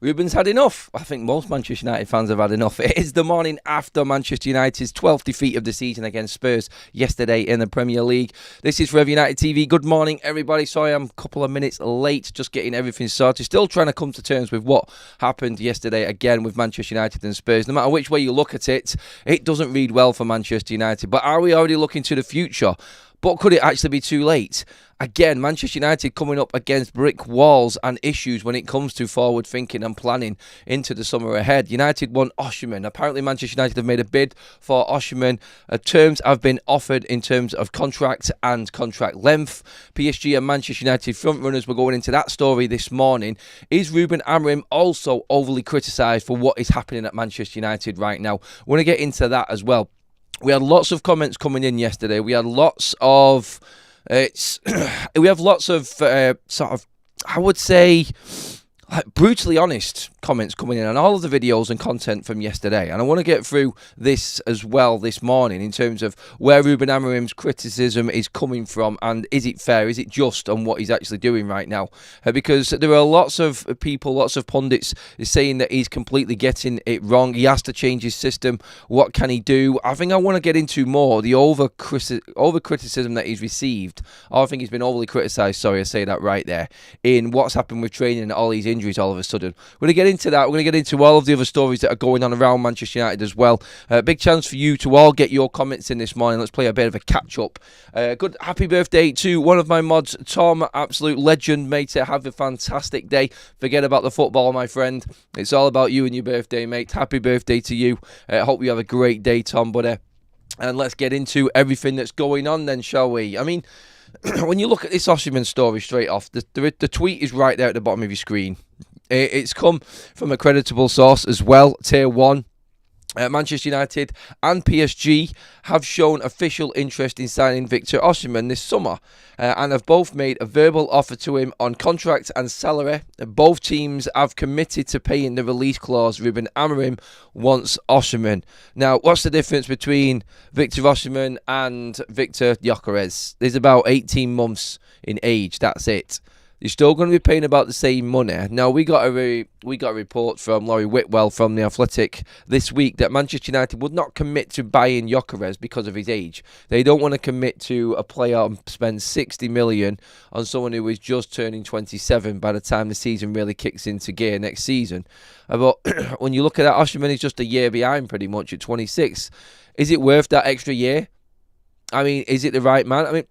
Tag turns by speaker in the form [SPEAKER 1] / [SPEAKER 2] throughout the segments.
[SPEAKER 1] Ruben's had enough. I think most Manchester United fans have had enough. It is the morning after Manchester United's 12th defeat of the season against Spurs yesterday in the Premier League. This is FUTV United TV. Good morning, everybody. Sorry I'm a couple of minutes late, just getting everything sorted. Still trying to come to terms with what happened yesterday again with Manchester United and Spurs. No matter which way you look at it, it doesn't read well for Manchester United. But are we already looking to the future? But could it actually be too late? Again, Manchester United coming up against brick walls and issues when it comes to forward thinking and planning into the summer ahead. United want Osimhen. Apparently, Manchester United have made a bid for Osimhen. Terms have been offered in terms of contract and contract length. PSG and Manchester United frontrunners were going into that story this morning. Is Ruben Amorim also overly criticised for what is happening at Manchester United right now? We're going to get into that as well. We had lots of comments coming in yesterday. We had lots of, I would say, brutally honest comments coming in on all of the videos and content from yesterday. And I want to get through this as well this morning in terms of where Ruben Amorim's criticism is coming from and is it fair, is it just on what he's actually doing right now? Because there are lots of people, lots of pundits saying that he's completely getting it wrong. He has to change his system. What can he do? I think I want to get into more the over criticism that he's received. I think he's been overly criticised, sorry, I say that right there, in what's happened with training and all these injuries all of a sudden. We're going to get into that. We're going to get into all of the other stories that are going on around Manchester United as well. Big chance for you to all get your comments in this morning. Let's play a bit of a catch-up. Good happy birthday to one of my mods, Tom. Absolute legend, mate. Have a fantastic day. Forget about the football, my friend. It's all about you and your birthday, mate. Happy birthday to you. Hope you have a great day, Tom, buddy. And let's get into everything that's going on then, shall we? I mean, when you look at this Osimhen story straight off, the tweet is right there at the bottom of your screen. It's come from a creditable source as well, Tier 1. Manchester United and PSG have shown official interest in signing Victor Osimhen this summer and have both made a verbal offer to him on contract and salary. Both teams have committed to paying the release clause. Ruben Amorim wants Osimhen. Now, what's the difference between Victor Osimhen and Victor Gyökeres? There's about 18 months in age, that's it. You're still going to be paying about the same money. Now, we got a report from Laurie Whitwell from The Athletic this week that Manchester United would not commit to buying Gyökeres because of his age. They don't want to commit to a player and spend 60 million on someone who is just turning 27 by the time the season really kicks into gear next season. But when you look at that, Osimhen is just a year behind pretty much at 26. Is it worth that extra year? I mean, is it the right man? I mean,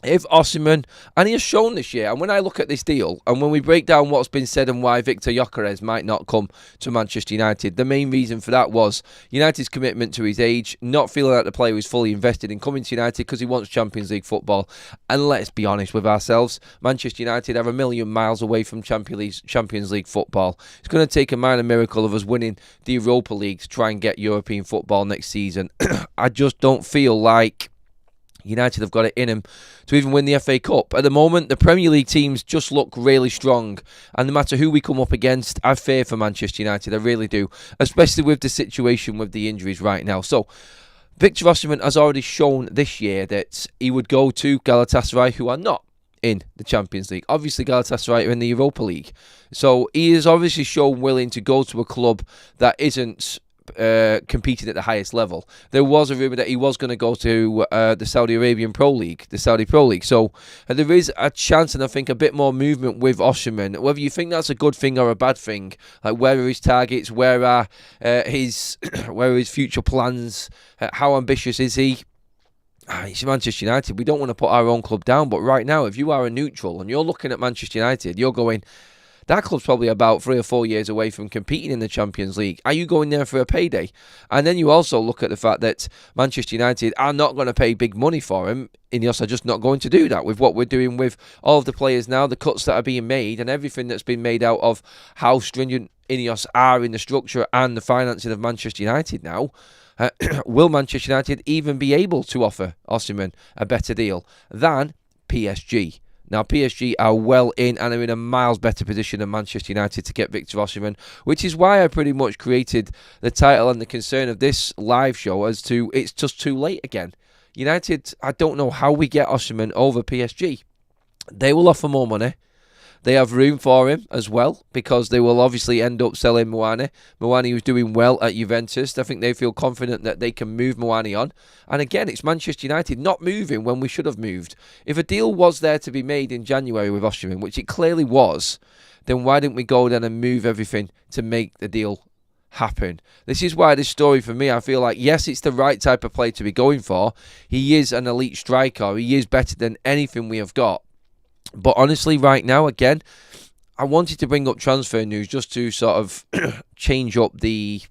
[SPEAKER 1] if Osimhen, and he has shown this year, and when I look at this deal, and when we break down what's been said and why Victor Gyökeres might not come to Manchester United, the main reason for that was United's commitment to his age, not feeling like the player was fully invested in coming to United because he wants Champions League football. And let's be honest with ourselves, Manchester United are a million miles away from Champions League football. It's going to take a minor miracle of us winning the Europa League to try and get European football next season. I just don't feel like United have got it in them to even win the FA Cup. At the moment, the Premier League teams just look really strong. And no matter who we come up against, I fear for Manchester United. I really do. Especially with the situation with the injuries right now. So, Victor Osimhen has already shown this year that he would go to Galatasaray, who are not in the Champions League. Obviously, Galatasaray are in the Europa League. So, he is obviously shown willing to go to a club that isn't competing at the highest level. There was a rumour that he was going to go to the Saudi Arabian Pro League, the Saudi Pro League. So there is a chance, and I think a bit more movement with Osimhen. Whether you think that's a good thing or a bad thing, like where are his targets, where are his future plans, how ambitious is he? It's Manchester United. We don't want to put our own club down, but right now, if you are a neutral and you're looking at Manchester United, you're going, that club's probably about 3 or 4 years away from competing in the Champions League. Are you going there for a payday? And then you also look at the fact that Manchester United are not going to pay big money for him. Ineos are just not going to do that with what we're doing with all of the players now, the cuts that are being made and everything that's been made out of how stringent Ineos are in the structure and the financing of Manchester United now. Will Manchester United even be able to offer Osimhen a better deal than PSG? Now, PSG are well in and are in a miles better position than Manchester United to get Victor Osimhen, which is why I pretty much created the title and the concern of this live show as to it's just too late again. United, I don't know how we get Osimhen over PSG. They will offer more money. They have room for him as well because they will obviously end up selling Moani. Moani was doing well at Juventus. I think they feel confident that they can move Moani on. And again, it's Manchester United not moving when we should have moved. If a deal was there to be made in January with Osimhen, which it clearly was, then why didn't we go then and move everything to make the deal happen? This is why this story for me, I feel like, yes, it's the right type of play to be going for. He is an elite striker. He is better than anything we have got. But honestly, right now, again, I wanted to bring up transfer news just to sort of change up the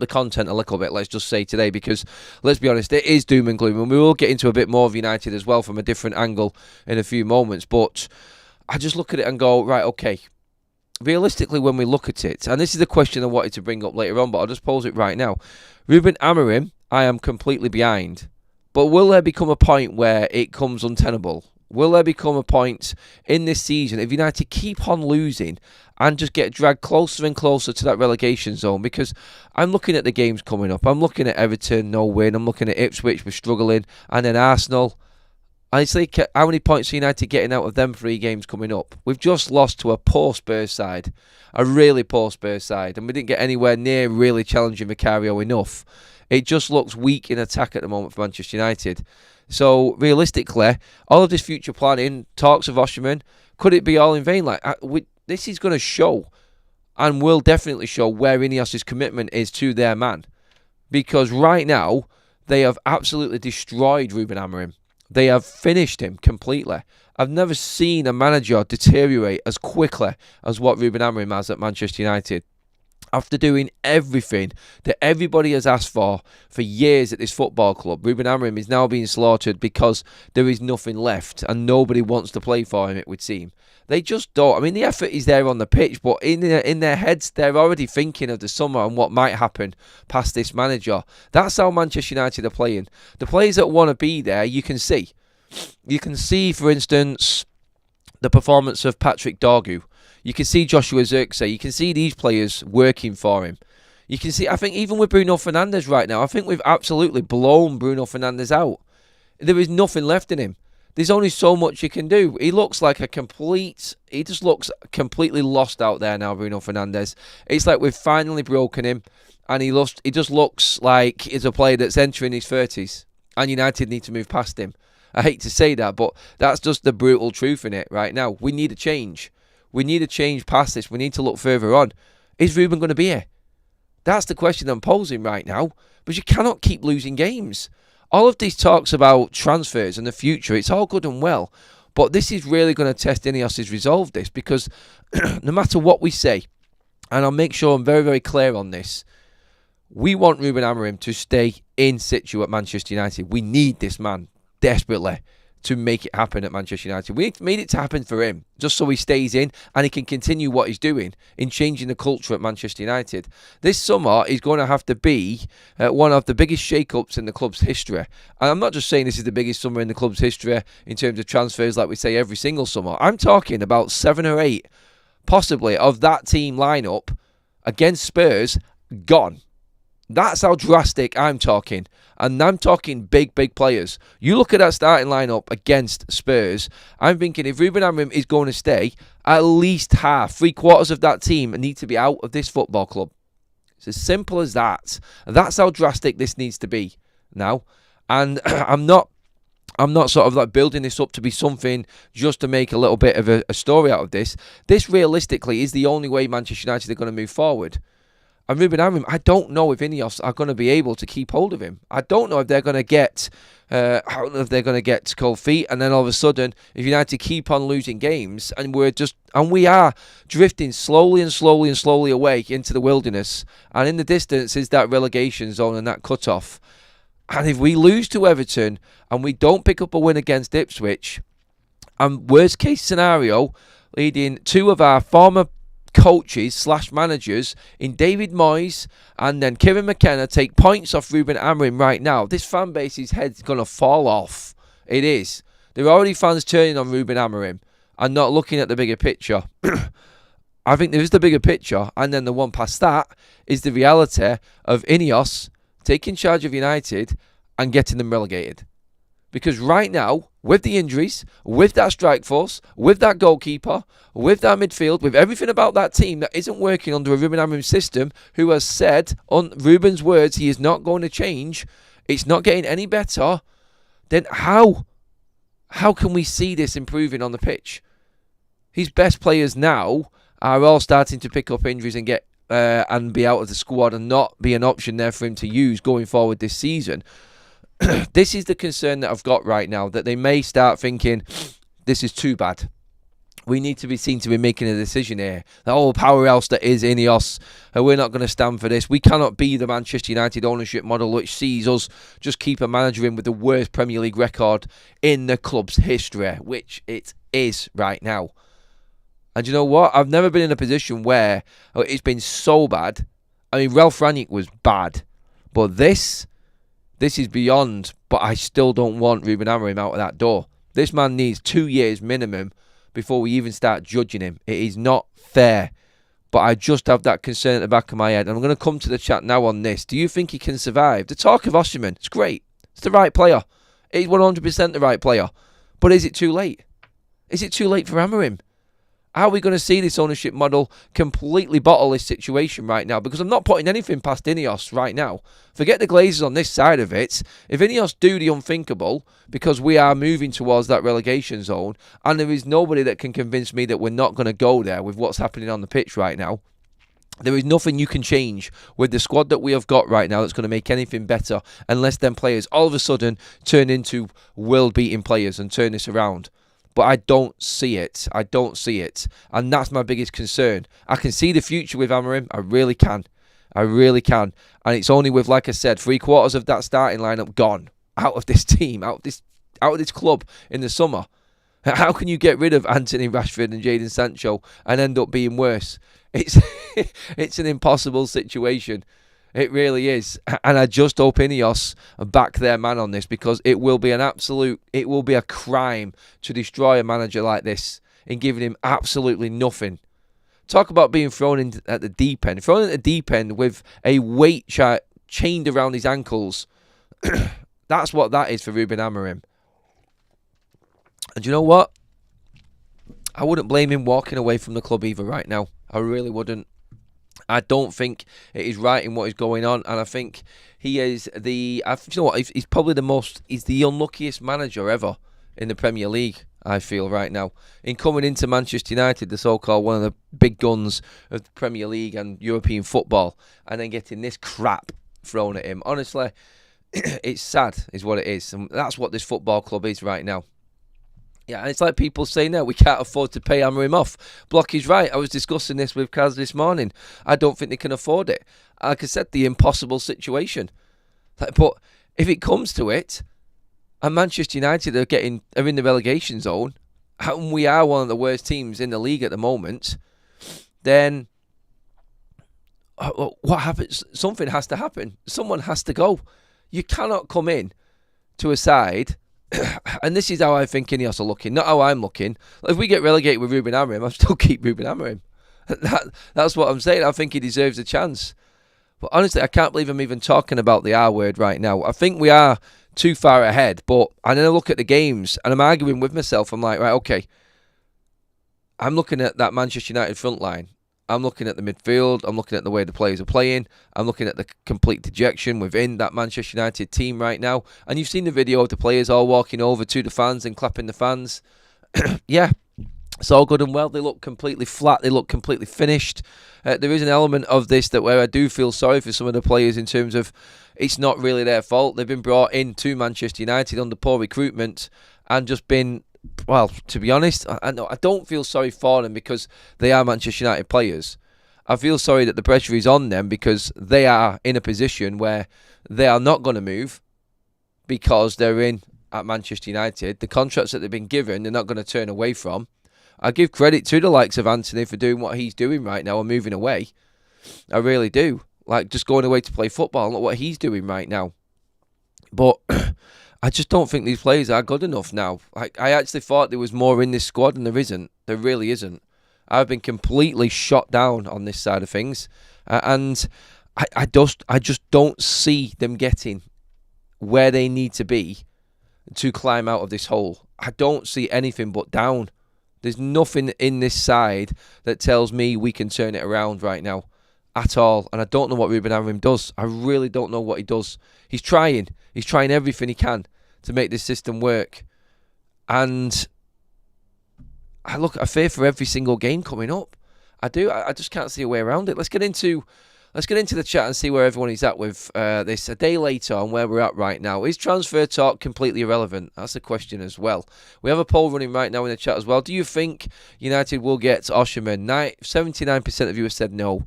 [SPEAKER 1] content a little bit, let's just say today, because let's be honest, it is doom and gloom, and we will get into a bit more of United as well from a different angle in a few moments. But I just look at it and go, right, okay, realistically, when we look at it, and this is the question I wanted to bring up later on, but I'll just pose it right now. Ruben Amorim, I am completely behind, but will there become a point where it comes untenable? Will there become a point in this season if United keep on losing and just get dragged closer and closer to that relegation zone? Because I'm looking at the games coming up. I'm looking at Everton, no win. I'm looking at Ipswich, we're struggling. And then Arsenal. And it's like, how many points are United getting out of them 3 games coming up? We've just lost to a poor Spurs side. A really poor Spurs side. And we didn't get anywhere near really challenging Vicario enough. It just looks weak in attack at the moment for Manchester United. So, realistically, all of this future planning, talks of Osimhen, could it be all in vain? This is going to show, and will definitely show, where Ineos' commitment is to their man. Because right now, they have absolutely destroyed Ruben Amorim. They have finished him completely. I've never seen a manager deteriorate as quickly as what Ruben Amorim has at Manchester United. After doing everything that everybody has asked for years at this football club, Ruben Amorim is now being slaughtered because there is nothing left and nobody wants to play for him, it would seem. They just don't. I mean, the effort is there on the pitch, but in their heads, they're already thinking of the summer and what might happen past this manager. That's how Manchester United are playing. The players that want to be there, you can see. You can see, for instance, the performance of Patrick Dorgu. You can see Joshua Zirkzee. You can see these players working for him. You can see, I think, even with Bruno Fernandes right now, I think we've absolutely blown Bruno Fernandes out. There is nothing left in him. There's only so much you can do. He looks like he just looks completely lost out there now, Bruno Fernandes. It's like we've finally broken him, and he just looks like he's a player that's entering his 30s, and United need to move past him. I hate to say that, but that's just the brutal truth in it right now. We need a change. We need a change past this. We need to look further on. Is Ruben going to be here? That's the question I'm posing right now. But you cannot keep losing games. All of these talks about transfers and the future, it's all good and well. But this is really going to test Ineos' resolve this, because no matter what we say, and I'll make sure I'm very, very clear on this, we want Ruben Amorim to stay in situ at Manchester United. We need this man desperately to make it happen at Manchester United. We need it to happen for him, just so he stays in and he can continue what he's doing in changing the culture at Manchester United. This summer is going to have to be one of the biggest shake-ups in the club's history. And I'm not just saying this is the biggest summer in the club's history in terms of transfers like we say every single summer. I'm talking about 7 or 8, possibly, of that team lineup against Spurs gone. That's how drastic I'm talking. And I'm talking big, big players. You look at that starting lineup against Spurs, I'm thinking if Ruben Amorim is going to stay, at least half, 3/4 of that team need to be out of this football club. It's as simple as that. That's how drastic this needs to be now. And I'm not sort of like building this up to be something just to make a little bit of a story out of this. This realistically is the only way Manchester United are going to move forward. And Ruben Amorim, I don't know if Ineos are going to be able to keep hold of him. I don't know if they're going to get, cold feet, and then all of a sudden, if United keep on losing games, and we are drifting slowly away into the wilderness, and in the distance is that relegation zone and that cut-off. And if we lose to Everton and we don't pick up a win against Ipswich, and worst case scenario, leading 2 of our former coaches / managers in David Moyes and then Kieran McKenna take points off Ruben Amorim right now, this fan base's head's going to fall off. It is. There are already fans turning on Ruben Amorim and not looking at the bigger picture. I think there is the bigger picture, and then the one past that is the reality of Ineos taking charge of United and getting them relegated. Because right now, with the injuries, with that strike force, with that goalkeeper, with that midfield, with everything about that team that isn't working under a Ruben Amorim system, who has said, on Ruben's words, he is not going to change, it's not getting any better, then how can we see this improving on the pitch? His best players now are all starting to pick up injuries and get and be out of the squad and not be an option there for him to use going forward this season. This is the concern that I've got right now, that they may start thinking, this is too bad. We need to be seen to be making a decision here. The whole powerhouse that is Ineos, we're not going to stand for this. We cannot be the Manchester United ownership model which sees us just keep a manager in with the worst Premier League record in the club's history, which it is right now. And you know what? I've never been in a position where it's been so bad. I mean, Ralph Rangnick was bad. But this is beyond. But I still don't want Ruben Amorim out of that door. This man needs 2 years minimum before we even start judging him. It is not fair. But I just have that concern at the back of my head. And I'm going to come to the chat now on this. Do you think he can survive? The talk of Osimhen, it's great. It's the right player. It's 100% the right player. But is it too late? Is it too late for Amorim? How are we going to see this ownership model completely bottle this situation right now? Because I'm not putting anything past Ineos right now. Forget the Glazers on this side of it. If Ineos do the unthinkable, because we are moving towards that relegation zone, and there is nobody that can convince me that we're not going to go there with what's happening on the pitch right now, there is nothing you can change with the squad that we have got right now that's going to make anything better unless them players all of a sudden turn into world-beating players and turn this around. But I don't see it. I don't see it. And that's my biggest concern. I can see the future with Amorim. I really can. I really can. And it's only with, like I said, 3/4 of that starting lineup gone out of this team, out of this club in the summer. How can you get rid of Anthony Rashford and Jadon Sancho and end up being worse? It's an impossible situation. It really is. And I just hope Ineos back their man on this, because it will be a crime to destroy a manager like this in giving him absolutely nothing. Talk about being thrown in at the deep end. Thrown at the deep end with a weight chained around his ankles. That's what that is for Ruben Amorim. And you know what? I wouldn't blame him walking away from the club either right now. I really wouldn't. I don't think it is right in what is going on, and I think he is you know what? He's probably he's the unluckiest manager ever in the Premier League, I feel, right now. In coming into Manchester United, the so-called one of the big guns of the Premier League and European football, and then getting this crap thrown at him. Honestly, it's sad, is what it is, and that's what this football club is right now. Yeah, and it's like people say now, we can't afford to pay Amorim off. Block is right. I was discussing this with Kaz this morning. I don't think they can afford it. Like I said, the impossible situation. But if it comes to it, and Manchester United are in the relegation zone, and we are one of the worst teams in the league at the moment, then what happens? Something has to happen. Someone has to go. You cannot come in to a side... And this is how I think Ineos are looking, not how I'm looking. If we get relegated with Ruben Amorim, I'll still keep Ruben Amorim. That's what I'm saying. I think he deserves a chance. But honestly, I can't believe I'm even talking about the R word right now. I think we are too far ahead. But and then I look at the games and I'm arguing with myself. I'm like, right, okay. I'm looking at that Manchester United front line. I'm looking at the midfield. I'm looking at the way the players are playing. I'm looking at the complete dejection within that Manchester United team right now. And you've seen the video of the players all walking over to the fans and clapping the fans. Yeah, it's all good and well. They look completely flat. They look completely finished. There is an element of this that where I do feel sorry for some of the players in terms of it's not really their fault. They've been brought in to Manchester United under poor recruitment and just been... Well, to be honest, I don't feel sorry for them because they are Manchester United players. I feel sorry that the pressure is on them because they are in a position where they are not going to move because they're in at Manchester United. The contracts that they've been given, they're not going to turn away from. I give credit to the likes of Anthony for doing what he's doing right now and moving away. I really do. Like, just going away to play football. Look what he's doing right now. But... I just don't think these players are good enough now. I actually thought there was more in this squad, and there isn't. There really isn't. I've been completely shot down on this side of things, and I just don't see them getting where they need to be to climb out of this hole. I don't see anything but down. There's nothing in this side that tells me we can turn it around right now at all. And I don't know what Ruben Amorim does. I really don't know what he does. He's trying. He's trying everything he can to make this system work. And I fear for every single game coming up. I do. I just can't see a way around it. Let's get into the chat and see where everyone is at with this a day later on where we're at right now. Is transfer talk completely irrelevant? That's a question as well. We have a poll running right now in the chat as well. Do you think United will get Osimhen? 79% of you have said no.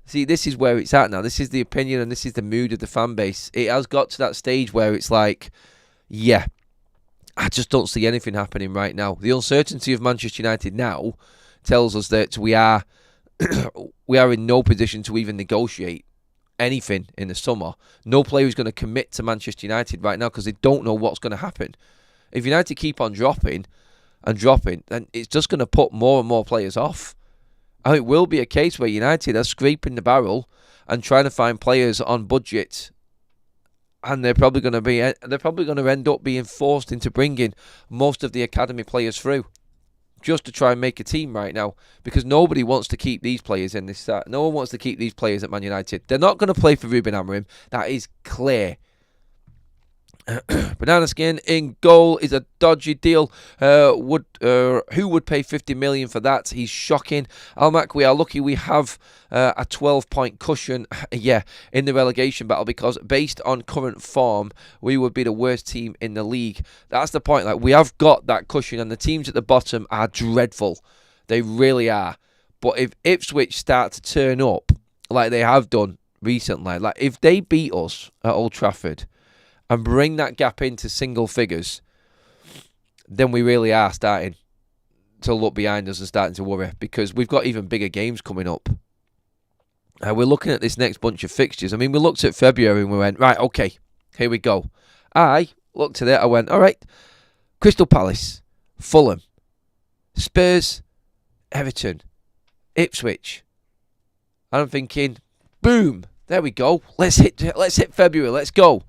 [SPEAKER 1] See, this is where it's at now. This is the opinion and this is the mood of the fan base. It has got to that stage where it's like, yeah, I just don't see anything happening right now. The uncertainty of Manchester United now tells us that we are in no position to even negotiate anything in the summer. No player is going to commit to Manchester United right now because they don't know what's going to happen. If United keep on dropping, then it's just going to put more and more players off. And it will be a case where United are scraping the barrel and trying to find players on budget, and they're probably going to end up being forced into bringing most of the academy players through, just to try and make a team right now, because nobody wants to keep these players in this set. No one wants to keep these players at Man United. They're not going to play for Ruben Amorim. That is clear. Banana Skin in goal is a dodgy deal. Who would pay 50 million for that? He's shocking. Almac, we are lucky we have a 12-point cushion, in the relegation battle, because based on current form, we would be the worst team in the league. That's the point. Like, we have got that cushion, and the teams at the bottom are dreadful. They really are. But if Ipswich start to turn up like they have done recently, like if they beat us at Old Trafford and bring that gap into single figures, then we really are starting to look behind us and starting to worry, because we've got even bigger games coming up. We're looking at this next bunch of fixtures. I mean, we looked at February and we went, right, okay, here we go. I looked at it, I went, all right, Crystal Palace, Fulham, Spurs, Everton, Ipswich. And I'm thinking, boom, there we go. Let's hit February, let's go.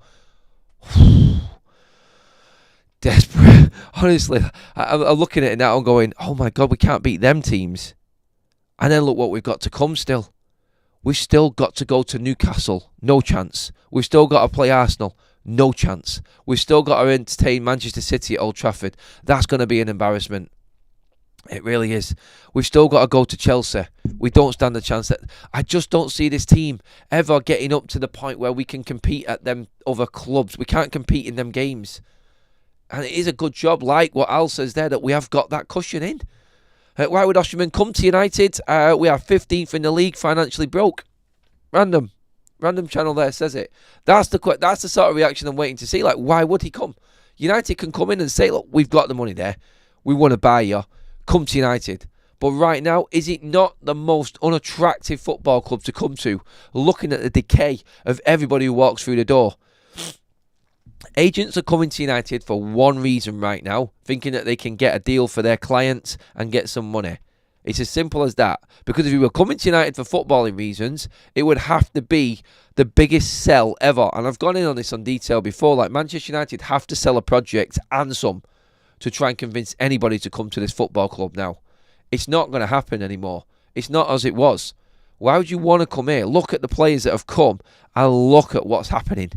[SPEAKER 1] Desperate. Honestly, I'm looking at it now and going, oh my God, we can't beat them teams. And then look what we've got to come still. We've still got to go to Newcastle. No chance. We've still got to play Arsenal. No chance. We've still got to entertain Manchester City at Old Trafford. That's going to be an embarrassment. It really is. We've still got to go to Chelsea. We don't stand a chance. I just don't see this team ever getting up to the point where we can compete at them other clubs. We can't compete in them games. And it is a good job, like what Al says there, that we have got that cushion in. Why would Osimhen come to United? We are 15th in the league, financially broke. Random channel there says it. That's the sort of reaction I'm waiting to see. Like, why would he come? United can come in and say, look, we've got the money there. We want to buy you. Come to United. But right now, is it not the most unattractive football club to come to, looking at the decay of everybody who walks through the door? Agents are coming to United for one reason right now, thinking that they can get a deal for their clients and get some money. It's as simple as that. Because if you were coming to United for footballing reasons, it would have to be the biggest sell ever. And I've gone in on this on detail before. Like, Manchester United have to sell a project and some to try and convince anybody to come to this football club now. It's not going to happen anymore. It's not as it was. Why would you want to come here? Look at the players that have come and look at what's happening.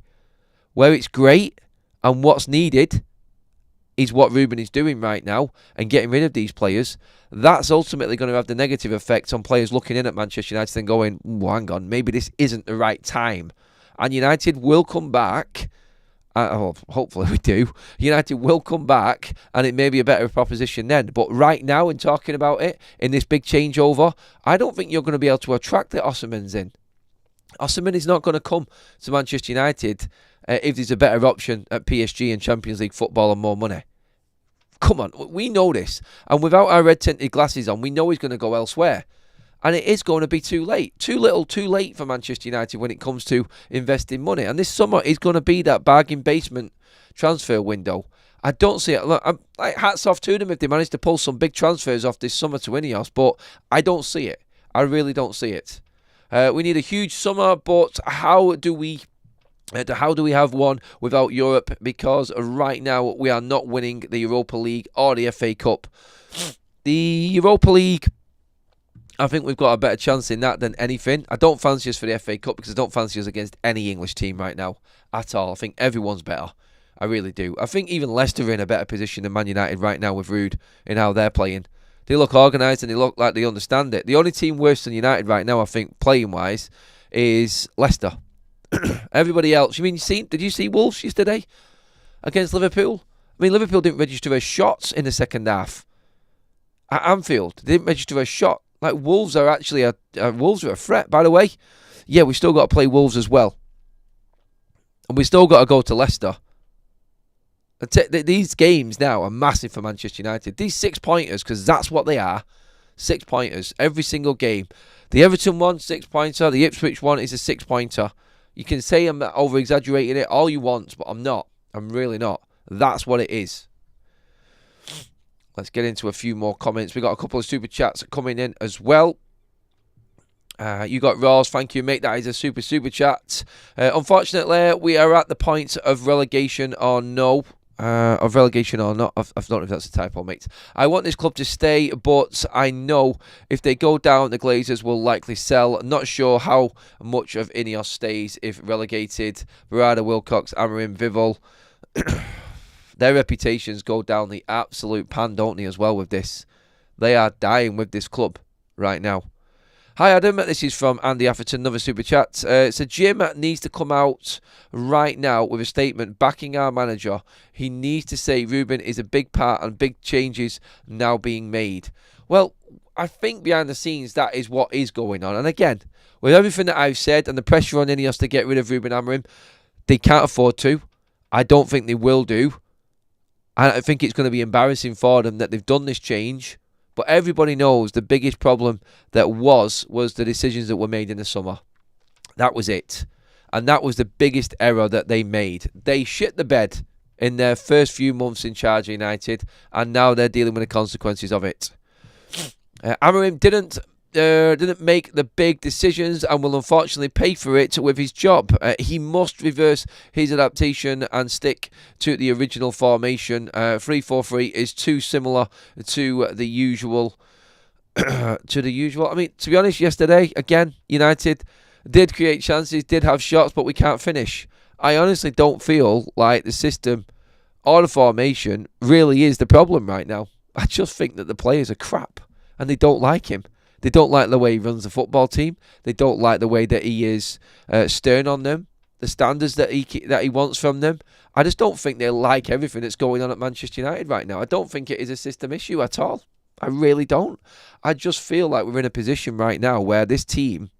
[SPEAKER 1] Where it's great and what's needed is what Ruben is doing right now and getting rid of these players. That's ultimately going to have the negative effect on players looking in at Manchester United and going, hang on, maybe this isn't the right time. And United will come back. Hopefully we do. United will come back and it may be a better proposition then. But right now, in talking about it, in this big changeover, I don't think you're going to be able to attract the Osimhen's in. Osimhen is not going to come to Manchester United if there's a better option at PSG and Champions League football and more money. Come on, we know this. And without our red-tinted glasses on, we know he's going to go elsewhere. And it is going to be too late. Too little, too late for Manchester United when it comes to investing money. And this summer is going to be that bargain basement transfer window. I don't see it. Look, I'm, like, hats off to them if they manage to pull some big transfers off this summer to Ineos, but I don't see it. I really don't see it. We need a huge summer, but how do we How do we have one without Europe? Because right now we are not winning the Europa League or the FA Cup. The Europa League, I think we've got a better chance in that than anything. I don't fancy us for the FA Cup because I don't fancy us against any English team right now at all. I think everyone's better. I really do. I think even Leicester are in a better position than Man United right now with Rude in how they're playing. They look organised and they look like they understand it. The only team worse than United right now, I think, playing-wise, is Leicester. Everybody else. Did you see Wolves yesterday against Liverpool? I mean, Liverpool didn't register a shot in the second half. At Anfield, they didn't register a shot. Like, Wolves are actually Wolves are a threat, by the way. Yeah, we still got to play Wolves as well. And we still got to go to Leicester. These games now are massive for Manchester United. These 6-pointers, because that's what they are. 6-pointers every single game. The Everton one, 6-pointer. The Ipswich one is a 6-pointer. You can say I'm over-exaggerating it all you want, but I'm not. I'm really not. That's what it is. Let's get into a few more comments. We got a couple of super chats coming in as well. You got Ross, thank you, mate. That is a super chat. Unfortunately, we are at the point of relegation or no. Of relegation or not. I don't know if that's a typo, mate. I want this club to stay, but I know if they go down, the Glazers will likely sell. Not sure how much of Ineos stays if relegated. Barada, Wilcox, Amorim, Vival. Their reputations go down the absolute pan, don't they, as well with this. They are dying with this club right now. Hi Adam, this is from Andy Atherton, another super chat. So Jim needs to come out right now with a statement backing our manager. He needs to say Ruben is a big part and big changes now being made. Well, I think behind the scenes that is what is going on. And again, with everything that I've said and the pressure on Ineos to get rid of Ruben Amorim, they can't afford to. I don't think they will do. I think it's going to be embarrassing for them that they've done this change. But everybody knows the biggest problem that was the decisions that were made in the summer. That was it. And that was the biggest error that they made. They shit the bed in their first few months in charge of United, and now they're dealing with the consequences of it. Amorim didn't make the big decisions and will unfortunately pay for it with his job. He must reverse his adaptation and stick to the original formation. 3-4-3 is too similar to the usual. I mean, to be honest, yesterday, again, United did create chances, did have shots, but we can't finish. I honestly don't feel like the system or the formation really is the problem right now. I just think that the players are crap and they don't like him. They don't like the way he runs the football team. They don't like the way that he is stern on them, the standards that he wants from them. I just don't think they like everything that's going on at Manchester United right now. I don't think it is a system issue at all. I really don't. I just feel like we're in a position right now where this team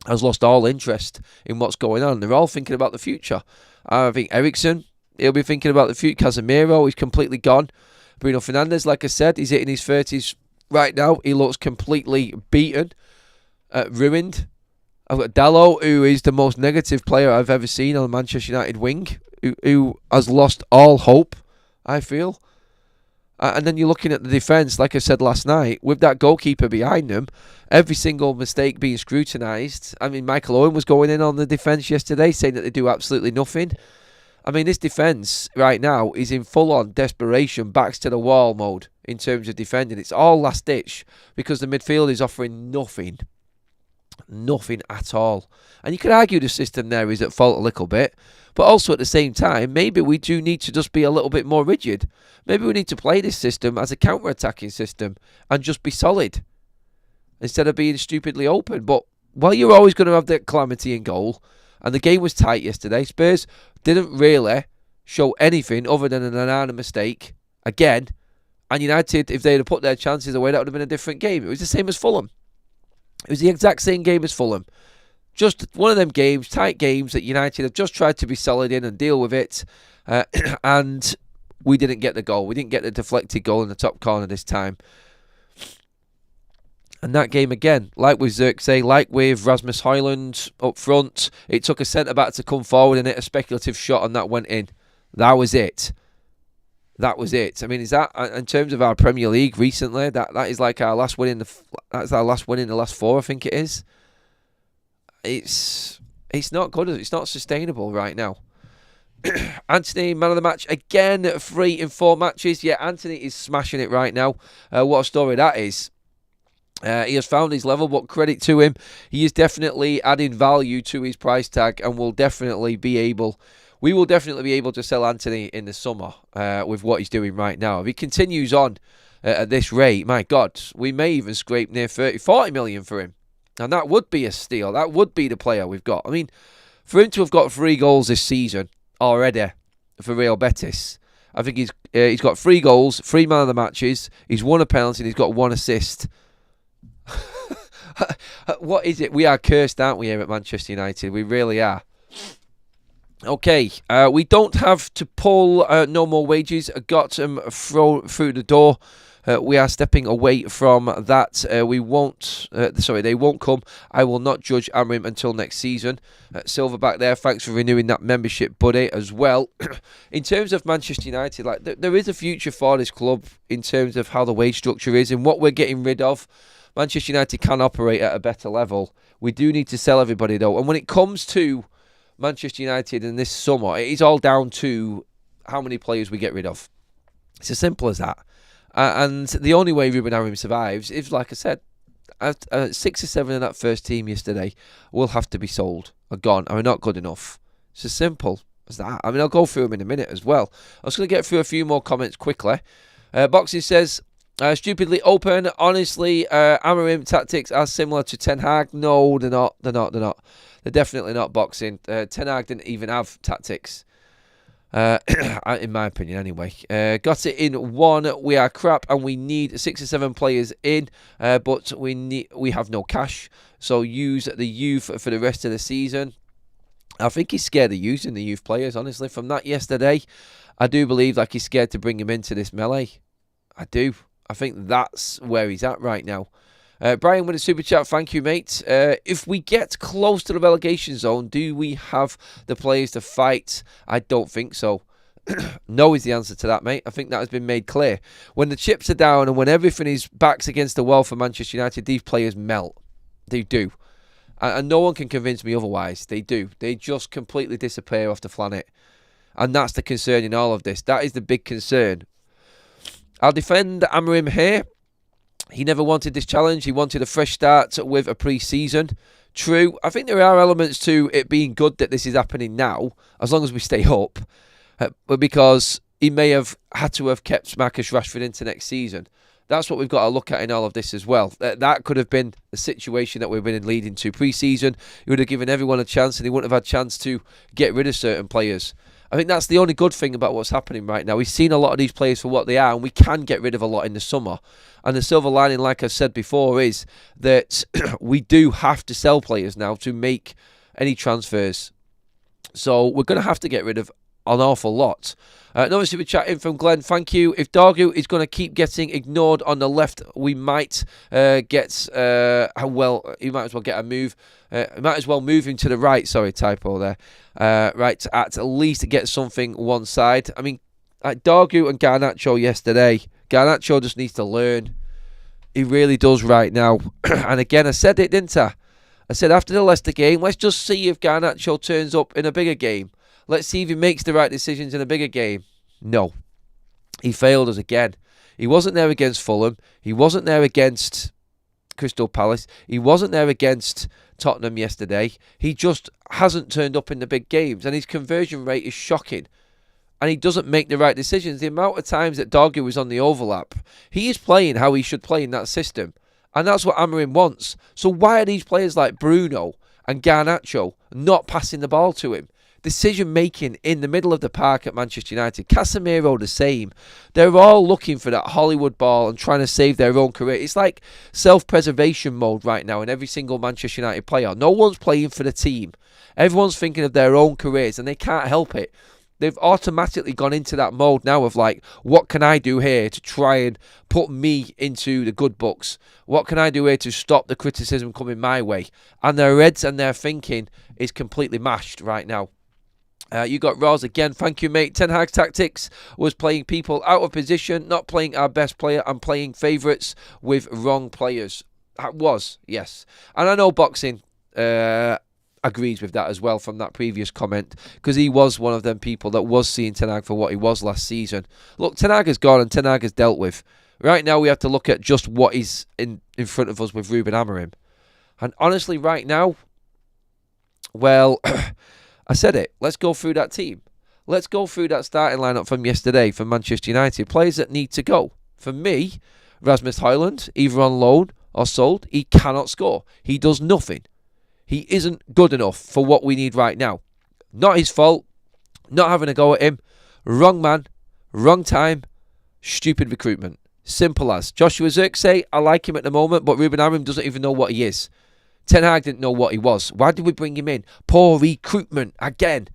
[SPEAKER 1] has lost all interest in what's going on. They're all thinking about the future. I think Eriksen, he'll be thinking about the future. Casemiro, he's completely gone. Bruno Fernandes, like I said, he's hitting his 30s. Right now, he looks completely beaten, ruined. I've got Dalot, who is the most negative player I've ever seen on the Manchester United wing, who has lost all hope, I feel. And then you're looking at the defence, like I said last night, with that goalkeeper behind them, every single mistake being scrutinised. I mean, Michael Owen was going in on the defence yesterday, saying that they do absolutely nothing. I mean, this defence right now is in full-on desperation, backs to the wall mode in terms of defending. It's all last ditch because the midfield is offering nothing. Nothing at all. And you could argue the system there is at fault a little bit, but also at the same time, maybe we do need to just be a little bit more rigid. Maybe we need to play this system as a counter-attacking system and just be solid instead of being stupidly open. But, well, you're always going to have that calamity in goal. And the game was tight yesterday. Spurs didn't really show anything other than an Onana mistake again. And United, if they'd have put their chances away, that would have been a different game. It was the same as Fulham. It was the exact same game as Fulham. Just one of them games, tight games that United have just tried to be solid in and deal with it. And we didn't get the goal. We didn't get the deflected goal in the top corner this time. And that game again, like with Xerxes, like with Rasmus Højlund up front, it took a centre-back to come forward and hit a speculative shot and that went in. That was it. That was it. I mean, is that, in terms of our Premier League recently, that is like our last win in the, that's our last win in the last four, I think it is. It's It's not good. It's not sustainable right now. Anthony, man of the match again, 3 in 4 matches. Yeah, Anthony is smashing it right now. What a story that is. He has found his level, but credit to him. He is definitely adding value to his price tag, and we will definitely be able to sell Anthony in the summer with what he's doing right now. If he continues on at this rate, my God, we may even scrape near 40 million for him. And that would be a steal. That would be the player we've got. I mean, for him to have got 3 goals this season already for Real Betis, I think he's got 3 goals, 3 man of the matches. He's won a penalty and he's got 1 assist. What is it? We are cursed, aren't we, here at Manchester United? We really are. Okay, we don't have to pull no more wages. Got them through the door. We are stepping away from that. They won't come. I will not judge Amorim until next season. Silverback there, thanks for renewing that membership, buddy, as well. In terms of Manchester United, like there is a future for this club in terms of how the wage structure is and what we're getting rid of. Manchester United can operate at a better level. We do need to sell everybody, though. And when it comes to Manchester United in this summer, it is all down to how many players we get rid of. It's as simple as that. And the only way Ruben Amorim survives is, like I said, 6 or 7 in that first team yesterday will have to be sold or gone, are not good enough. It's as simple as that. I mean, I'll go through them in a minute as well. I was going to get through a few more comments quickly. Boxing says, stupidly open. Honestly, Amorim tactics are similar to Ten Hag. No, they're not. They're definitely not boxing. Ten Hag didn't even have tactics. In my opinion, anyway. Got it in 1. We are crap, and we need 6 or 7 players in, but we have no cash. So use the youth for the rest of the season. I think he's scared of using the youth players. Honestly, from that yesterday, I do believe like he's scared to bring him into this melee. I do. I think that's where he's at right now. Brian with a super chat, thank you, mate. If we get close to the relegation zone, do we have the players to fight? I don't think so. No is the answer to that, mate. I think that has been made clear. When the chips are down and when everything is backs against the wall for Manchester United, these players melt. They do. And no one can convince me otherwise. They do. They just completely disappear off the planet. And that's the concern in all of this. That is the big concern. I'll defend Amorim here. He never wanted this challenge. He wanted a fresh start with a pre-season. True. I think there are elements to it being good that this is happening now, as long as we stay up. But because he may have had to have kept Marcus Rashford into next season. That's what we've got to look at in all of this as well. That could have been the situation that we've been leading to pre-season. He would have given everyone a chance and he wouldn't have had a chance to get rid of certain players. I think that's the only good thing about what's happening right now. We've seen a lot of these players for what they are, and we can get rid of a lot in the summer. And the silver lining, like I said before, is that we do have to sell players now to make any transfers. So we're going to have to get rid of an awful lot. Another super chat in from Glenn. Thank you. If Dargu is going to keep getting ignored on the left, we might he might as well get a move. He might as well move him to the right. Sorry, typo there. Right, at least get something one side. I mean, Dargu and Garnacho yesterday. Garnacho just needs to learn. He really does right now. And again, I said it, didn't I? I said after the Leicester game, let's just see if Garnacho turns up in a bigger game. Let's see if he makes the right decisions in a bigger game. No. He failed us again. He wasn't there against Fulham. He wasn't there against Crystal Palace. He wasn't there against Tottenham yesterday. He just hasn't turned up in the big games. And his conversion rate is shocking. And he doesn't make the right decisions. The amount of times that Dargu was on the overlap, he is playing how he should play in that system. And that's what Amorim wants. So why are these players like Bruno and Garnacho not passing the ball to him? Decision making in the middle of the park at Manchester United. Casemiro the same. They're all looking for that Hollywood ball and trying to save their own career. It's like self-preservation mode right now in every single Manchester United player. No one's playing for the team. Everyone's thinking of their own careers and they can't help it. They've automatically gone into that mode now of like, what can I do here to try and put me into the good books? What can I do here to stop the criticism coming my way? And their heads and their thinking is completely mashed right now. You got Roz again. Thank you, mate. Ten Hag's tactics was playing people out of position, not playing our best player and playing favourites with wrong players. That was, yes. And I know boxing. I agrees with that as well from that previous comment, because he was one of them people that was seeing Ten Hag for what he was last season. Look, Ten Hag has gone and Ten Hag has dealt with. Right now we have to look at just what is in front of us with Ruben Amorim. And honestly, right now, well, I said it. Let's go through that team. Let's go through that starting lineup from yesterday for Manchester United. Players that need to go. For me, Rasmus Højlund, either on loan or sold, he cannot score. He does nothing. He isn't good enough for what we need right now. Not his fault. Not having a go at him. Wrong man. Wrong time. Stupid recruitment. Simple as. Joshua Zirkzee, I like him at the moment, but Ruben Amorim doesn't even know what he is. Ten Hag didn't know what he was. Why did we bring him in? Poor recruitment again.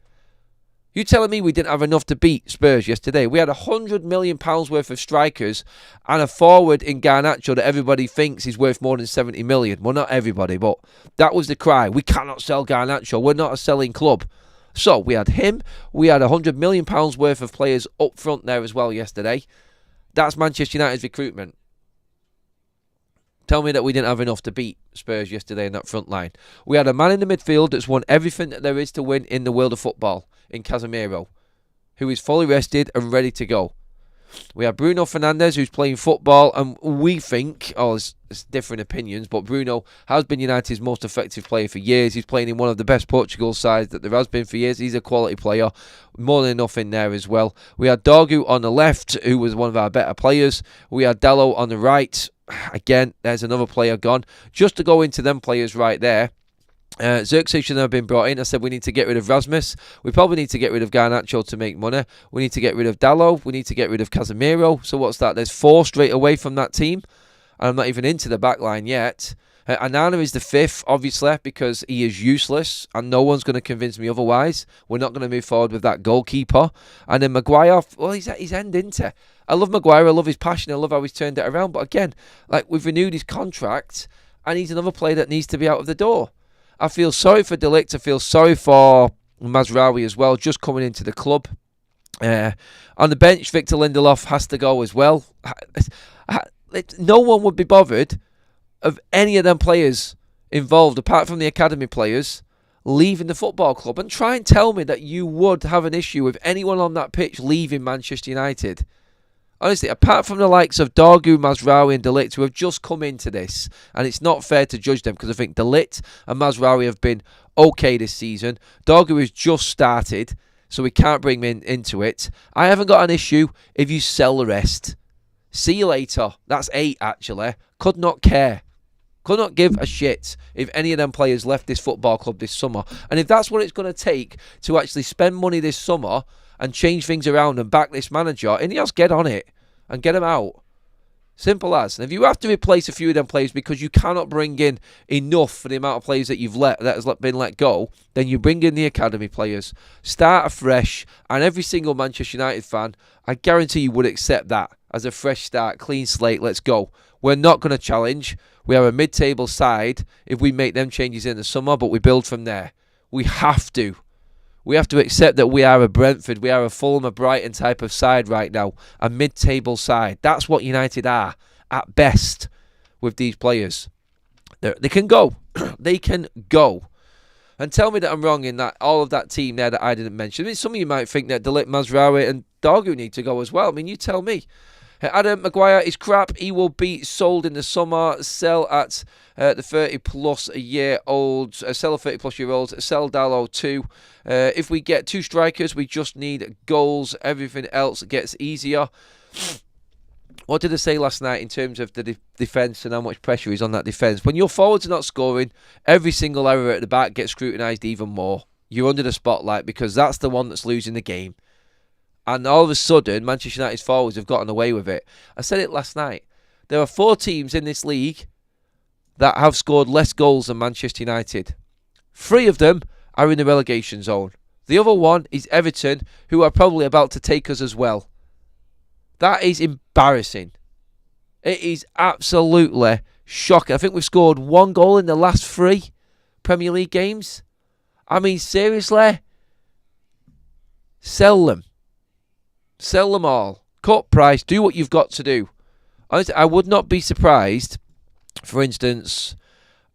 [SPEAKER 1] You telling me we didn't have enough to beat Spurs yesterday? We had £100 million worth of strikers and a forward in Garnacho that everybody thinks is worth more than 70 million. Well, not everybody, but that was the cry. We cannot sell Garnacho. We're not a selling club. So we had him. We had £100 million worth of players up front there as well yesterday. That's Manchester United's recruitment. Tell me that we didn't have enough to beat Spurs yesterday in that front line. We had a man in the midfield that's won everything that there is to win in the world of football, in Casemiro, who is fully rested and ready to go. We have Bruno Fernandes, who's playing football, and we think, it's different opinions, but Bruno has been United's most effective player for years. He's playing in one of the best Portugal sides that there has been for years. He's a quality player, more than enough in there as well. We had Dorgu on the left, who was one of our better players. We had Dalot on the right. Again, there's another player gone. Just to go into them players right there, Zirkzee should have been brought in. I said we need to get rid of Rasmus. We probably need to get rid of Garnacho to make money. We need to get rid of Dalot. We need to get rid of Casemiro. So what's that? There's 4 straight away from that team. And I'm not even into the back line yet. Anana is the 5th, obviously, because he is useless. And no one's going to convince me otherwise. We're not going to move forward with that goalkeeper. And then Maguire, well, he's at his end, isn't he? I love Maguire. I love his passion. I love how he's turned it around. But again, we've renewed his contract. And he's another player that needs to be out of the door. I feel sorry for De Ligt. I feel sorry for Mazraoui as well, just coming into the club. On the bench, Victor Lindelof has to go as well. No one would be bothered of any of them players involved, apart from the academy players, leaving the football club. And try and tell me that you would have an issue with anyone on that pitch leaving Manchester United. Honestly, apart from the likes of Dorgu, Mazraoui and De Ligt, who have just come into this, and it's not fair to judge them because I think De Ligt and Mazraoui have been okay this season. Dorgu has just started, so we can't bring him into it. I haven't got an issue if you sell the rest. See you later. That's 8, actually. Could not care. Could not give a shit if any of them players left this football club this summer. And if that's what it's going to take to actually spend money this summer and change things around and back this manager, Ineos, get on it and get him out. Simple as. And if you have to replace a few of them players because you cannot bring in enough for the amount of players that has been let go, then you bring in the academy players. Start afresh, and every single Manchester United fan, I guarantee you would accept that as a fresh start, clean slate, let's go. We're not going to challenge. We are a mid-table side if we make them changes in the summer, but we build from there. We have to. We have to accept that we are a Brentford, we are a Fulham, a Brighton type of side right now. A mid-table side. That's what United are, at best, with these players. They can go. They can go. And tell me that I'm wrong in that all of that team there that I didn't mention. I mean, some of you might think that De Ligt, Mazraoui and Dorgu need to go as well. I mean, you tell me. Adam Maguire is crap. He will be sold in the summer. Sell at the 30 plus a year old. Sell a 30 plus year old. Sell Dalot too. If we get 2 strikers, we just need goals. Everything else gets easier. What did I say last night in terms of the defence and how much pressure is on that defence? When your forwards are not scoring, every single error at the back gets scrutinised even more. You're under the spotlight because that's the one that's losing the game. And all of a sudden, Manchester United's forwards have gotten away with it. I said it last night. There are 4 teams in this league that have scored less goals than Manchester United. 3 of them are in the relegation zone. The other one is Everton, who are probably about to take us as well. That is embarrassing. It is absolutely shocking. I think we've scored 1 goal in the last 3 Premier League games. I mean, seriously? Sell them. Sell them all. Cut price. Do what you've got to do. I would not be surprised, for instance,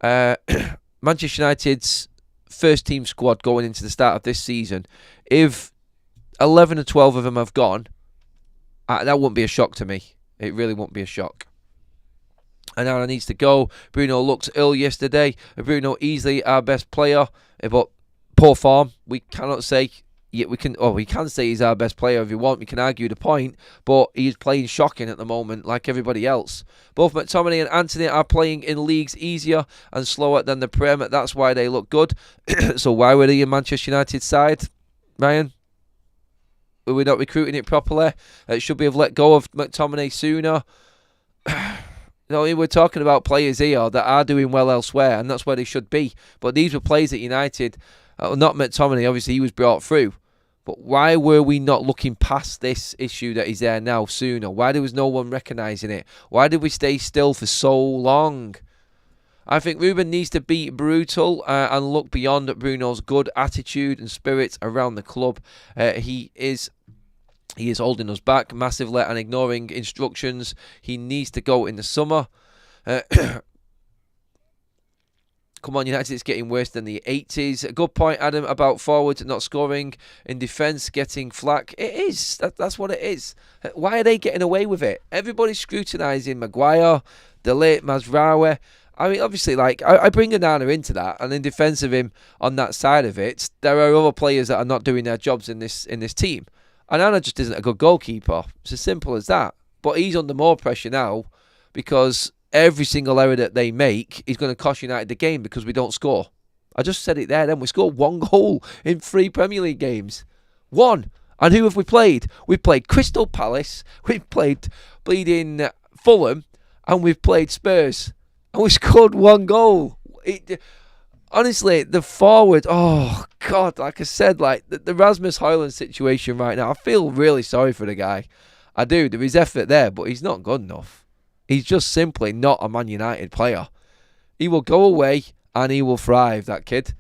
[SPEAKER 1] Manchester United's first team squad going into the start of this season, if 11 or 12 of them have gone, that wouldn't be a shock to me. It really won't be a shock. And Anna needs to go. Bruno looked ill yesterday. Bruno easily our best player, but poor form. We cannot say. Yeah, we can say he's our best player if you want. We can argue the point, but he's playing shocking at the moment, like everybody else. Both McTominay and Anthony are playing in leagues easier and slower than the Prem. That's why they look good. So why were they in Manchester United side, Ryan? Were we not recruiting it properly? Should we have let go of McTominay sooner? We're talking about players here that are doing well elsewhere, and that's where they should be. But these were players at United, not McTominay, obviously he was brought through. But why were we not looking past this issue that is there now sooner? Why there was no one recognising it? Why did we stay still for so long? I think Ruben needs to be brutal and look beyond Bruno's good attitude and spirit around the club. He is holding us back massively and ignoring instructions. He needs to go in the summer. Come on, United, it's getting worse than the 80s. A good point, Adam, about forwards not scoring, in defence getting flack. It is. That's what it is. Why are they getting away with it? Everybody's scrutinising Maguire, De Ligt, Mazraoui. I mean, obviously, I bring Onana into that, and in defence of him on that side of it, there are other players that are not doing their jobs in this team. Onana just isn't a good goalkeeper. It's as simple as that. But he's under more pressure now because every single error that they make is going to cost United the game because we don't score. I just said it there then. We scored 1 goal in 3 Premier League games. 1. And who have we played? We've played Crystal Palace, we've played bleeding Fulham, and we've played Spurs. And we scored 1 goal. Honestly, the forward, oh God, like I said, the Rasmus Højlund situation right now, I feel really sorry for the guy. I do. There is effort there, but he's not good enough. He's just simply not a Man United player. He will go away and he will thrive, that kid.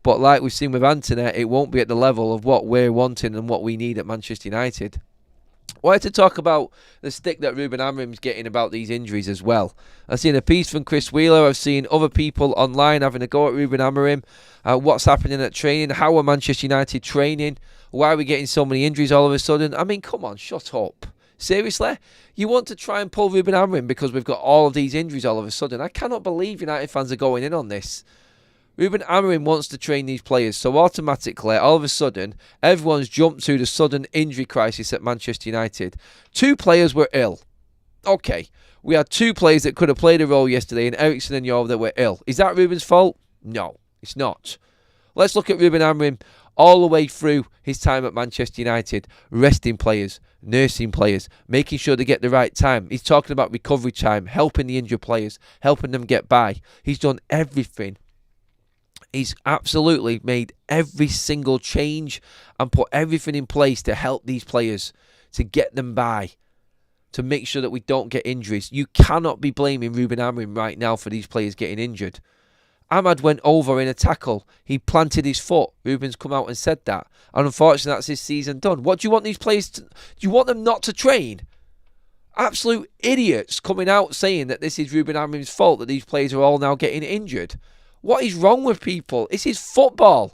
[SPEAKER 1] But like we've seen with Anthony, it won't be at the level of what we're wanting and what we need at Manchester United. I wanted to talk about the stick that Ruben Amorim's getting about these injuries as well. I've seen a piece from Chris Wheeler. I've seen other people online having a go at Ruben Amorim. What's happening at training? How are Manchester United training? Why are we getting so many injuries all of a sudden? I mean, come on, shut up. Seriously? You want to try and pull Ruben Amorim because we've got all of these injuries all of a sudden? I cannot believe United fans are going in on this. Ruben Amorim wants to train these players, so automatically, all of a sudden, everyone's jumped to the sudden injury crisis at Manchester United. 2 players were ill. Okay, we had 2 players that could have played a role yesterday, and Eriksen and Jorge that were ill. Is that Ruben's fault? No, it's not. Let's look at Ruben Amorim all the way through his time at Manchester United, resting players, nursing players, making sure they get the right time. He's talking about recovery time, helping the injured players, helping them get by. He's done everything. He's absolutely made every single change and put everything in place to help these players, to get them by, to make sure that we don't get injuries. You cannot be blaming Ruben Amorim right now for these players getting injured. Ahmad went over in a tackle. He planted his foot. Ruben's come out and said that. And unfortunately, that's his season done. What do you want these players to... Do you want them not to train? Absolute idiots coming out saying that this is Ruben Amorim's fault, that these players are all now getting injured. What is wrong with people? This is football.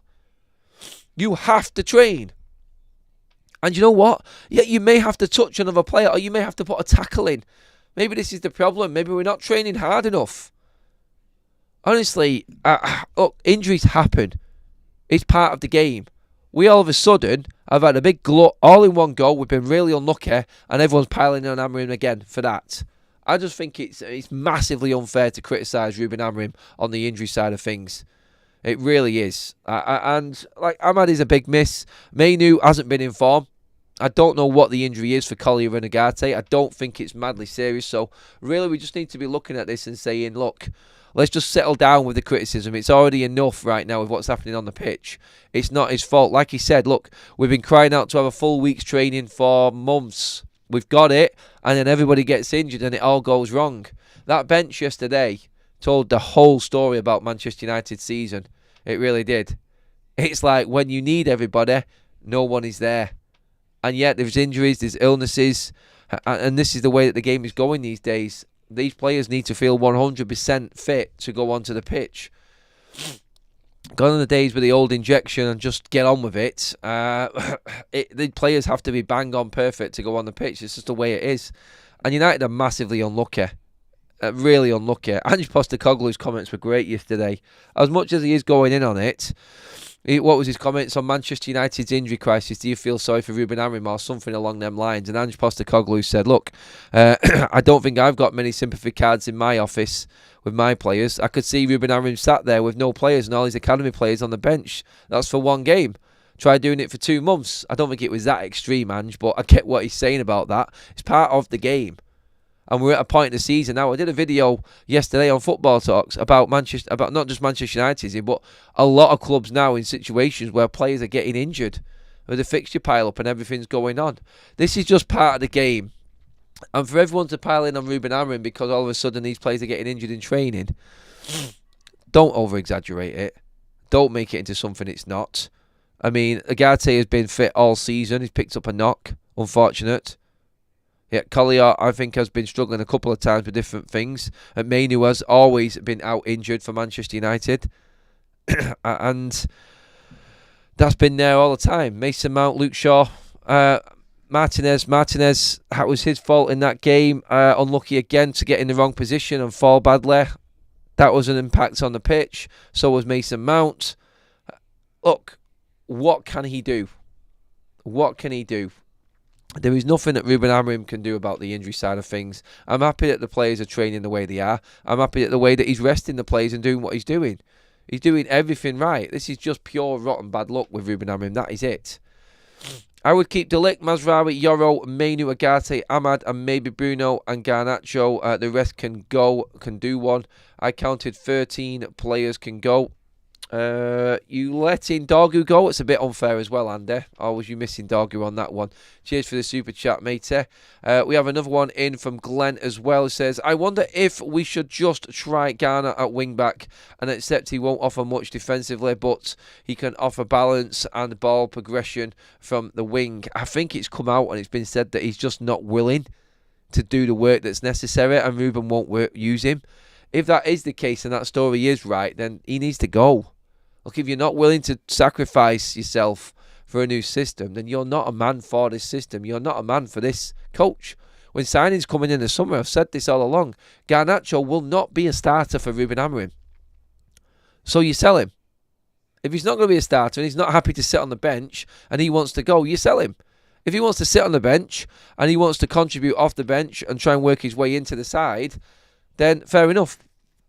[SPEAKER 1] You have to train. And you know what? Yeah, you may have to touch another player, or you may have to put a tackle in. Maybe this is the problem. Maybe we're not training hard enough. Honestly, look, injuries happen. It's part of the game. We all of a sudden have had a big glut all in one go. We've been really unlucky, and everyone's piling on Amorim again for that. I just think it's massively unfair to criticise Ruben Amorim on the injury side of things. It really is. And Ahmad is a big miss. Mainu hasn't been in form. I don't know what the injury is for Collier and Agate. I don't think it's madly serious. So really, we just need to be looking at this and saying, look, let's just settle down with the criticism. It's already enough right now with what's happening on the pitch. It's not his fault. Like he said, look, we've been crying out to have a full week's training for months. We've got it, and then everybody gets injured and it all goes wrong. That bench yesterday told the whole story about Manchester United's season. It really did. It's like when you need everybody, no one is there. And yet there's injuries, there's illnesses, and this is the way that the game is going these days. These players need to feel 100% fit to go onto the pitch. Gone are the days with the old injection and just get on with it. The players have to be bang on perfect to go on the pitch. It's just the way it is. And United are massively unlucky. Really unlucky. Ange Postecoglou's comments were great yesterday. As much as he is going in on it, what was his comments on Manchester United's injury crisis? Do you feel sorry for Ruben Amorim or something along them lines? And Ange Postecoglou said, look, I don't think I've got many sympathy cards in my office with my players. I could see Ruben Amorim sat there with no players and all his academy players on the bench. That's for one game. Try doing it for 2 months. I don't think it was that extreme, Ange, but I get what he's saying about that. It's part of the game. And we're at a point in the season now. I did a video yesterday on Football Talks about not just Manchester United, but a lot of clubs now in situations where players are getting injured, with the fixture pile up and everything's going on. This is just part of the game. And for everyone to pile in on Ruben Amorim because all of a sudden these players are getting injured in training, don't over-exaggerate it. Don't make it into something it's not. I mean, Agate has been fit all season. He's picked up a knock. Unfortunate. Yeah, Collier, I think, has been struggling a couple of times with different things. And Mainu has always been out injured for Manchester United. And that's been there all the time. Mason Mount, Luke Shaw, Martinez, that was his fault in that game. Unlucky again to get in the wrong position and fall badly. That was an impact on the pitch. So was Mason Mount. Look, what can he do? What can he do? There is nothing that Ruben Amorim can do about the injury side of things. I'm happy that the players are training the way they are. I'm happy at the way that he's resting the players and doing what he's doing. He's doing everything right. This is just pure rotten bad luck with Ruben Amorim. That is it. I would keep De Ligt, Mazraoui, Yoro, Mainu, Agate, Ahmad, and maybe Bruno and Garnacho. The rest can go, can do one. I counted 13 players can go. You letting Dorgu go? It's a bit unfair as well, Andy. Or was you missing Dorgu on that one? Cheers for the super chat, matey. We have another one in from Glenn as well. It says, I wonder if we should just try Garner at wing back and accept he won't offer much defensively, but he can offer balance and ball progression from the wing. I think it's come out and it's been said that he's just not willing to do the work that's necessary and Ruben won't use him. If that is the case and that story is right, then he needs to go. Look, if you're not willing to sacrifice yourself for a new system, then you're not a man for this system. You're not a man for this coach. When signings coming in the summer, I've said this all along, Garnacho will not be a starter for Ruben Amorim. So you sell him. If he's not going to be a starter and he's not happy to sit on the bench and he wants to go, you sell him. If he wants to sit on the bench and he wants to contribute off the bench and try and work his way into the side, then fair enough.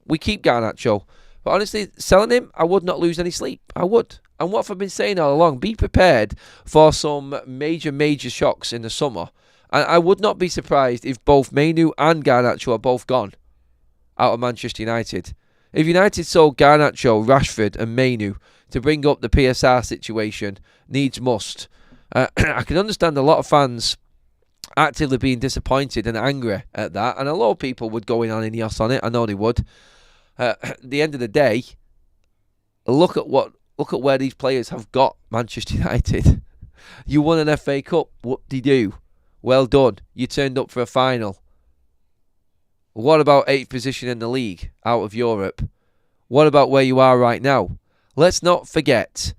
[SPEAKER 1] We keep Garnacho. But honestly, selling him, I would not lose any sleep. I would. And what I've been saying all along, be prepared for some major shocks in the summer. And I would not be surprised if both Mainu and Garnacho are both gone out of Manchester United. If United sold Garnacho, Rashford and Mainu to bring up the PSR situation, needs must. I can understand a lot of fans actively being disappointed and angry at that. And a lot of people would go in on Ineos on it. I know they would. At the end of the day, look at where these players have got Manchester United. You won an FA Cup. What did you do? Well done. You turned up for a final. What about 8th position in the league out of Europe? What about where you are right now? Let's not forget,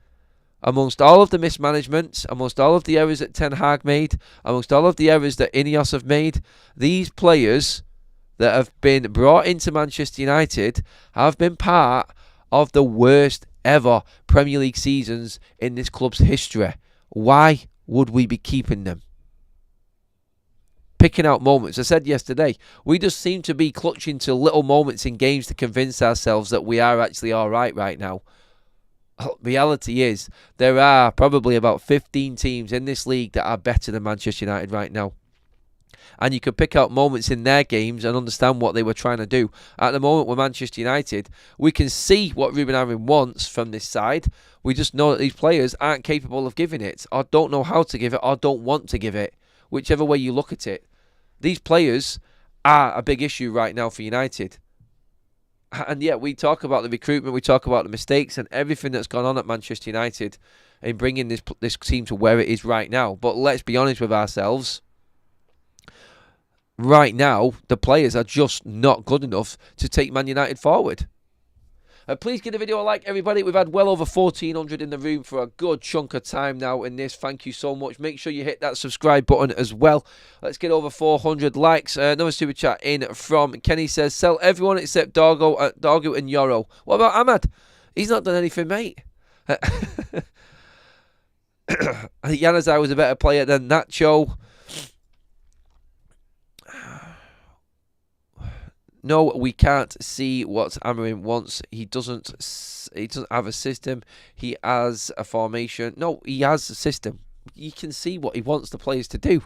[SPEAKER 1] amongst all of the mismanagement, amongst all of the errors that Ten Hag made, amongst all of the errors that Ineos have made, these players that have been brought into Manchester United have been part of the worst ever Premier League seasons in this club's history. Why would we be keeping them? Picking out moments. I said yesterday, we just seem to be clutching to little moments in games to convince ourselves that we are actually alright right now. Reality is, there are probably about 15 teams in this league that are better than Manchester United right now. And you can pick out moments in their games and understand what they were trying to do. At the moment with Manchester United, we can see what Ruben Amorim wants from this side. We just know that these players aren't capable of giving it, or don't know how to give it, or don't want to give it. Whichever way you look at it. These players are a big issue right now for United. And yet we talk about the recruitment, we talk about the mistakes and everything that's gone on at Manchester United in bringing this team to where it is right now. But let's be honest with ourselves. Right now, the players are just not good enough to take Man United forward. Please give the video a like, everybody. We've had well over 1,400 in the room for a good chunk of time now in this. Thank you so much. Make sure you hit that subscribe button as well. Let's get over 400 likes. Another super chat in from Kenny says, sell everyone except Dargo and Yoro. What about Ahmad? He's not done anything, mate. I think Januzaj was a better player than Nacho. No, we can't see what Amorim wants. He doesn't have a system. He has a formation. No, he has a system. You can see what he wants the players to do.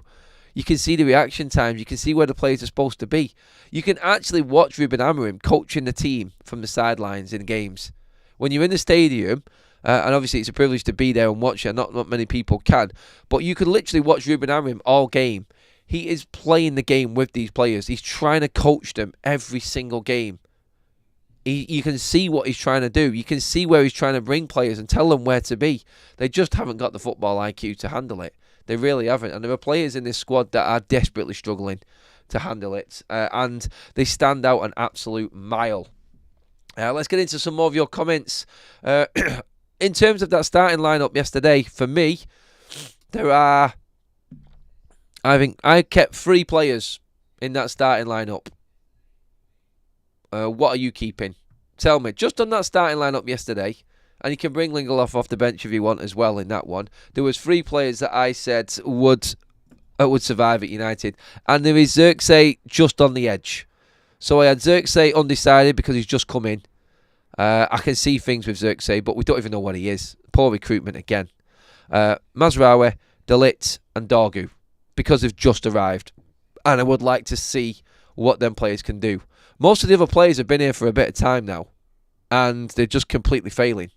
[SPEAKER 1] You can see the reaction times. You can see where the players are supposed to be. You can actually watch Ruben Amorim coaching the team from the sidelines in games. When you're in the stadium, and obviously it's a privilege to be there and watch it, not many people can, but you can literally watch Ruben Amorim all game. He is playing the game with these players. He's trying to coach them every single game. You can see what he's trying to do. You can see where he's trying to bring players and tell them where to be. They just haven't got the football IQ to handle it. They really haven't. And there are players in this squad that are desperately struggling to handle it. And they stand out an absolute mile. Let's get into some more of your comments. In terms of that starting lineup yesterday, for me, I think I kept 3 players in that starting lineup. What are you keeping? Tell me. Just on that starting lineup yesterday, and you can bring Lindelof off the bench if you want as well in that one. There was 3 players that I said would survive at United, and there is Xerxes just on the edge. So I had Xerxes undecided because he's just come in. I can see things with Xerxes, but we don't even know what he is. Poor recruitment again. Mazraoui, De Ligt, and Dorgu, because they've just arrived. And I would like to see what them players can do. Most of the other players have been here for a bit of time now, and they're just completely failing.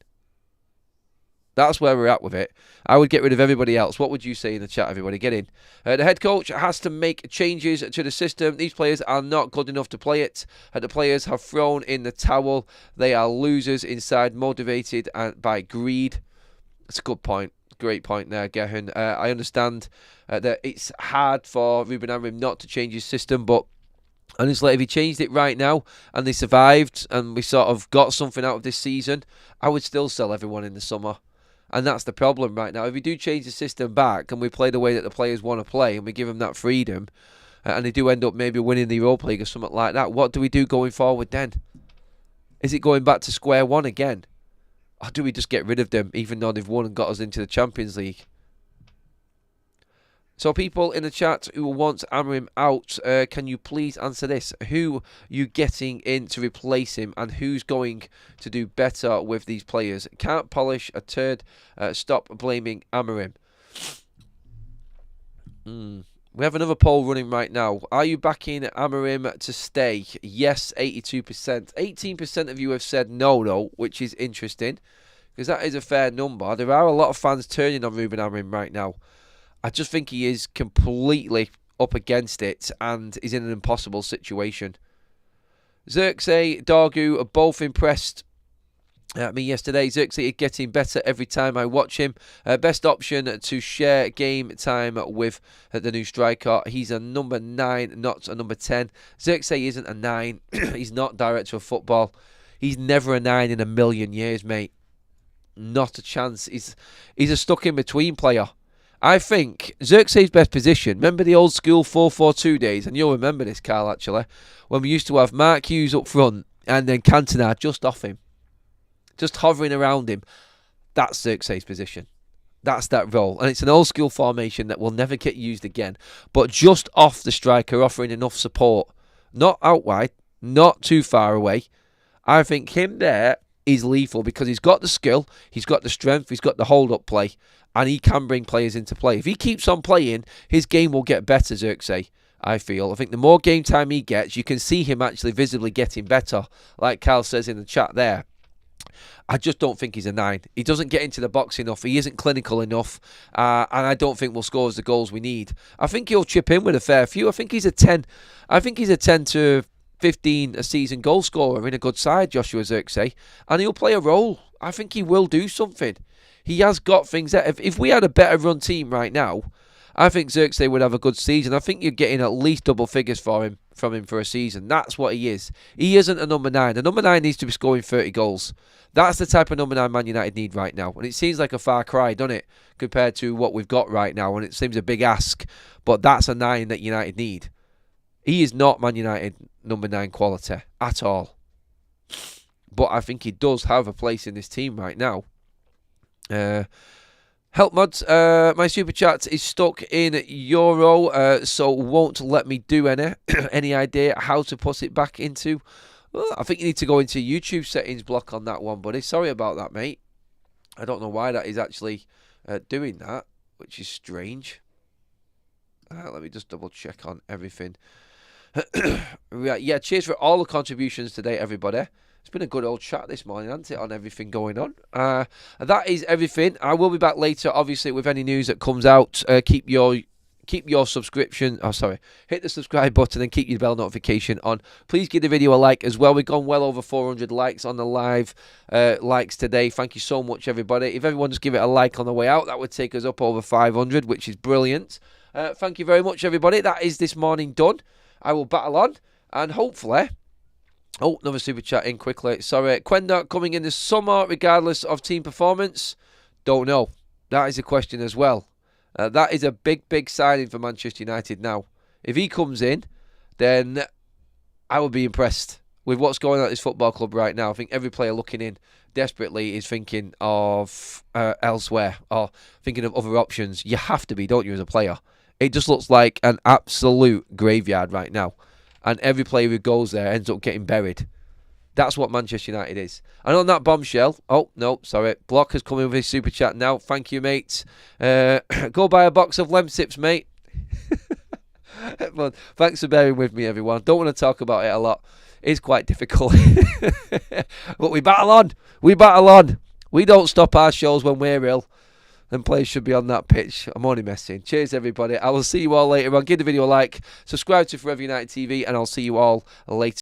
[SPEAKER 1] That's where we're at with it. I would get rid of everybody else. What would you say in the chat, everybody? Get in. The head coach has to make changes to the system. These players are not good enough to play it. The players have thrown in the towel. They are losers inside, motivated by greed. That's a good point. Great point there, Gehan. I understand that it's hard for Ruben Amorim not to change his system, but honestly, if he changed it right now and they survived and we sort of got something out of this season, I would still sell everyone in the summer. And that's the problem right now. If we do change the system back and we play the way that the players want to play and we give them that freedom and they do end up maybe winning the Europa League or something like that, what do we do going forward then? Is it going back to square one again? Or do we just get rid of them even though they've won and got us into the Champions League? So people in the chat who want Amorim out, can you please answer this? Who are you getting in to replace him and who's going to do better with these players? Can't polish a turd. Stop blaming Amorim. We have another poll running right now. Are you backing Amorim to stay? Yes, 82%. 18% of you have said no, though, which is interesting because that is a fair number. There are a lot of fans turning on Ruben Amorim right now. I just think he is completely up against it and is in an impossible situation. Xerxes, Dorgu are both impressed me yesterday. Xerxes is getting better every time I watch him. Best option to share game time with the new striker. He's a number 9, not a number 10. Xerxes isn't a 9. He's not director of football. He's never a 9 in a million years, mate. Not a chance. He's a stuck-in-between player. I think Xerxes' best position, remember the old school 4-4-2 days, and you'll remember this, Carl, actually, when we used to have Mark Hughes up front and then Cantona just off him, just hovering around him. That's Xerxes' position. That's that role. And it's an old school formation that will never get used again, but just off the striker, offering enough support. Not out wide, not too far away. I think him there is lethal because he's got the skill, he's got the strength, he's got the hold-up play, and he can bring players into play. If he keeps on playing, his game will get better, Xerxes, I feel. I think the more game time he gets, you can see him actually visibly getting better, like Carl says in the chat there. I just don't think he's a 9. He doesn't get into the box enough. He isn't clinical enough. And I don't think we'll score the goals we need. I think he'll chip in with a fair few. I think he's a 10. I think he's a 10 to 15 a season goal scorer in a good side, Joshua Xerxes. And he'll play a role. I think he will do something. He has got things that if we had a better run team right now, I think Xerxes would have a good season. I think you're getting at least double figures from him for a season. That's what he is. He isn't a number 9. The number 9 needs to be scoring 30 goals. That's the type of number 9 Man United need right now. And it seems like a far cry, doesn't it, compared to what we've got right now. And it seems a big ask. But that's a 9 that United need. He is not Man United number 9 quality at all. But I think he does have a place in this team right now. Help mods, my super chat is stuck in Euro, so won't let me do any idea how to put it back into. Well, I think you need to go into YouTube settings block on that one, buddy. Sorry about that, mate. I don't know why that is actually doing that, which is strange. Let me just double check on everything. Right, yeah, cheers for all the contributions today, everybody. It's been a good old chat this morning, hasn't it, on everything going on. That is everything. I will be back later, obviously, with any news that comes out. Keep your subscription. Oh, sorry. Hit the subscribe button and keep your bell notification on. Please give the video a like as well. We've gone well over 400 likes on the live likes today. Thank you so much, everybody. If everyone just give it a like on the way out, that would take us up over 500, which is brilliant. Thank you very much, everybody. That is this morning done. I will battle on, and hopefully... Oh, another super chat in quickly. Sorry. Quenda coming in the summer regardless of team performance? Don't know. That is a question as well. That is a big, big signing for Manchester United now. If he comes in, then I will be impressed with what's going on at this football club right now. I think every player looking in desperately is thinking of elsewhere or thinking of other options. You have to be, don't you, as a player? It just looks like an absolute graveyard right now. And every player who goes there ends up getting buried. That's what Manchester United is. And on that bombshell... Oh, no, sorry. Block has come in with his super chat now. Thank you, mate. Go buy a box of Lemsips, mate. But thanks for bearing with me, everyone. Don't want to talk about it a lot. It's quite difficult. But we battle on. We battle on. We don't stop our shows when we're ill. Then players should be on that pitch. I'm only messing. Cheers, everybody. I will see you all later on. Give the video a like. Subscribe to Forever United TV. And I'll see you all later.